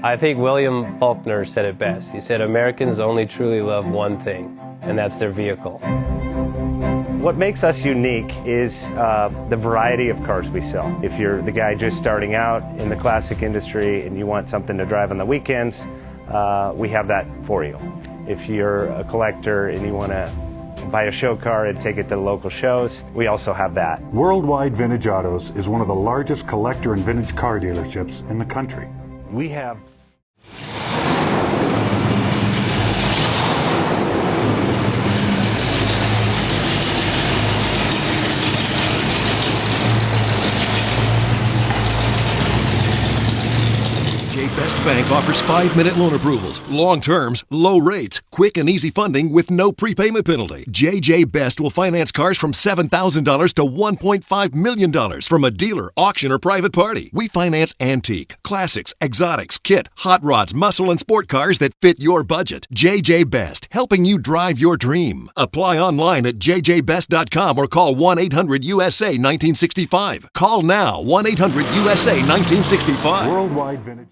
I think William Faulkner said it best. He said, Americans only truly love one thing, and that's their vehicle. What makes us unique is the variety of cars we sell. If you're the guy just starting out in the classic industry and you want something to drive on the weekends, we have that for you. If you're a collector and you want to buy a show car and take it to the local shows, we also have that. Worldwide Vintage Autos is one of the largest collector and vintage car dealerships in the country. We have Best Bank offers 5-minute loan approvals, long terms, low rates, quick and easy funding with no prepayment penalty. JJ Best will finance cars from $7,000 to $1.5 million from a dealer, auction, or private party. We finance antique, classics, exotics, kit, hot rods, muscle, and sport cars that fit your budget. JJ Best, helping you drive your dream. Apply online at jjbest.com or call 1-800-USA-1965. Call now, 1-800-USA-1965. Worldwide Vintage